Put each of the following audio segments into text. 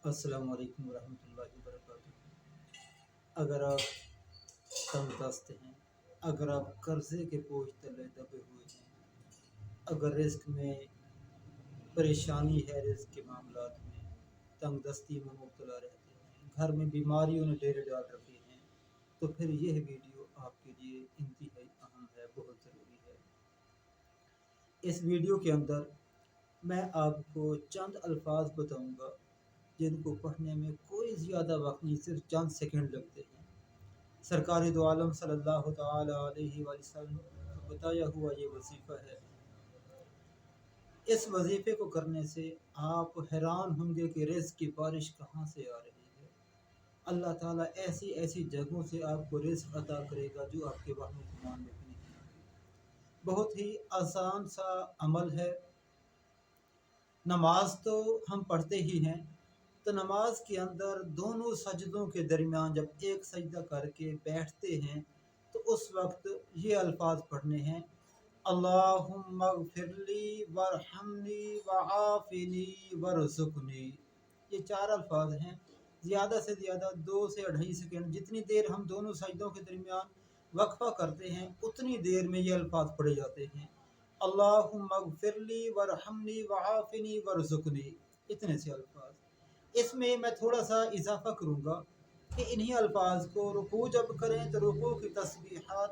السلام علیکم ورحمۃ اللہ وبرکاتہ۔ اگر آپ تنگ دست ہیں، اگر آپ قرضے کے بوجھ تلے دبے ہوئے ہیں، اگر رزق میں پریشانی ہے، رزق کے معاملات میں تنگ دستی میں مبتلا رہتے ہیں، گھر میں بیماریوں نے ڈیرے ڈال رکھے ہیں، تو پھر یہ ویڈیو آپ کے لیے انتہائی اہم ہے، بہت ضروری ہے۔ اس ویڈیو کے اندر میں آپ کو چند الفاظ بتاؤں گا جن کو پڑھنے میں کوئی زیادہ وقت نہیں، صرف چند سیکنڈ لگتے ہیں۔ سرکار دو عالم صلی اللہ تعالی علیہ وآلہ وسلم کا بتایا ہوا یہ وظیفہ ہے۔ اس وظیفے کو کرنے سے آپ حیران ہوں گے کہ رزق کی بارش کہاں سے آ رہی ہے۔ اللہ تعالیٰ ایسی ایسی جگہوں سے آپ کو رزق عطا کرے گا جو آپ کے وہم و گمان میں بھی نہیں آتی۔ بہت ہی آسان سا عمل ہے۔ نماز تو ہم پڑھتے ہی ہیں، تو نماز کے اندر دونوں سجدوں کے درمیان جب ایک سجدہ کر کے بیٹھتے ہیں تو اس وقت یہ الفاظ پڑھنے ہیں: اللہم اغفر لی وارحمنی وعافنی وارزقنی۔ یہ چار الفاظ ہیں، زیادہ سے زیادہ 2 سے 2.5 سیکنڈ، جتنی دیر ہم دونوں سجدوں کے درمیان وقفہ کرتے ہیں اتنی دیر میں یہ الفاظ پڑھے جاتے ہیں: اللہم اغفر لی وارحمنی وعافنی وارزقنی۔ اتنے سے الفاظ۔ اس میں میں تھوڑا سا اضافہ کروں گا کہ انہی الفاظ کو رکوع جب کریں تو رکوع کی تسبیحات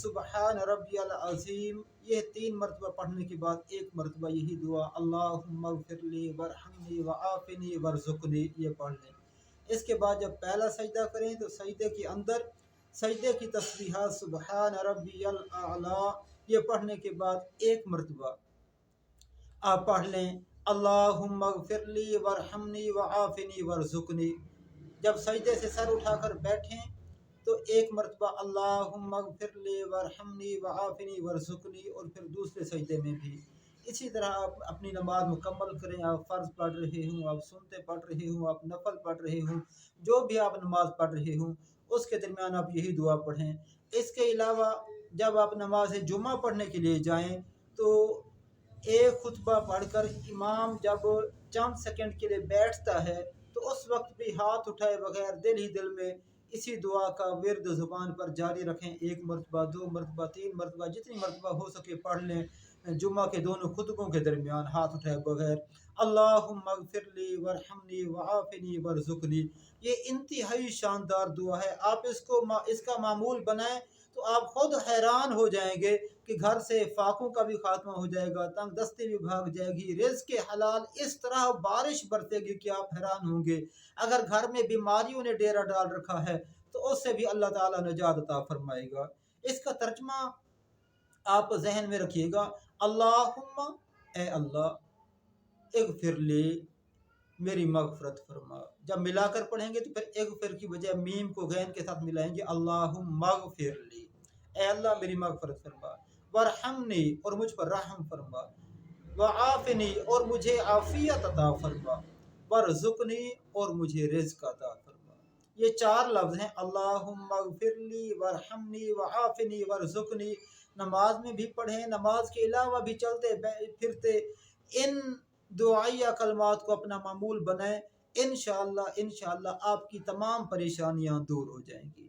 سبحان ربی العظیم یہ 3 مرتبہ پڑھنے کے بعد ایک مرتبہ یہی دعا اللہم اغفر لی وارحمنی وعافنی وارزقنی یہ پڑھ لیں۔ اس کے بعد جب پہلا سجدہ کریں تو سجدے کے اندر سجدے کی تسبیحات سبحان ربی الاعلی یہ پڑھنے کے بعد ایک مرتبہ آپ پڑھ لیں اللہم اغفر لی وارحمنی وعافنی وارزقنی۔ جب سجدے سے سر اٹھا کر بیٹھیں تو ایک مرتبہ اللہم اغفر لی وارحمنی وعافنی وارزقنی، اور پھر دوسرے سجدے میں بھی اسی طرح آپ اپنی نماز مکمل کریں۔ آپ فرض پڑھ رہے ہوں، آپ سنتے پڑھ رہے ہوں، آپ نفل پڑھ رہے ہوں، جو بھی آپ نماز پڑھ رہے ہوں اس کے درمیان آپ یہی دعا پڑھیں۔ اس کے علاوہ جب آپ نماز جمعہ پڑھنے کے لیے جائیں تو ایک خطبہ پڑھ کر امام جب چند سیکنڈ کے لیے بیٹھتا ہے تو اس وقت بھی ہاتھ اٹھائے بغیر دل ہی دل میں اسی دعا کا ورد زبان پر جاری رکھیں۔ 1 مرتبہ، 2 مرتبہ، 3 مرتبہ، جتنی مرتبہ ہو سکے پڑھ لیں۔ جمعہ کے دونوں خطبوں کے درمیان ہاتھ اٹھائے بغیر اللہم اغفر لی وارحمنی وعافنی وارزقنی یہ انتہائی شاندار دعا ہے۔ آپ اس کا معمول بنائیں تو آپ خود حیران ہو جائیں گے کہ گھر سے فاقوں کا بھی خاتمہ ہو جائے گا، تنگ دستی بھی بھاگ جائے گی، رزق کے حلال اس طرح بارش برسے گی کہ آپ حیران ہوں گے۔ اگر گھر میں بیماریوں نے ڈیرا ڈال رکھا ہے تو اس سے بھی اللہ تعالیٰ نجات عطا فرمائے گا۔ اس کا ترجمہ آپ ذہن میں رکھیے گا: اللہم اے اللہ، اغفر لی میری مغفرت فرما۔ جب ملا کر پڑھیں گے تو پھر اغفر کی بجائے میم کو غین کے ساتھ ملائیں گے، اللہم اغفر لی، اے اللہ میری مغفرت فرما، وارحمنی اور مجھ پر رحم فرما، وعافنی اور مجھے عافیت عطا فرما، وارزقنی اور مجھے رزق عطا فرما۔ یہ 4 لفظ ہیں، اللہم اغفر لی وارحمنی وعافنی وارزقنی۔ نماز میں بھی پڑھیں، نماز کے علاوہ بھی چلتے پھرتے ان دعائیہ کلمات کو اپنا معمول بنائیں۔ انشاءاللہ آپ کی تمام پریشانیاں دور ہو جائیں گی۔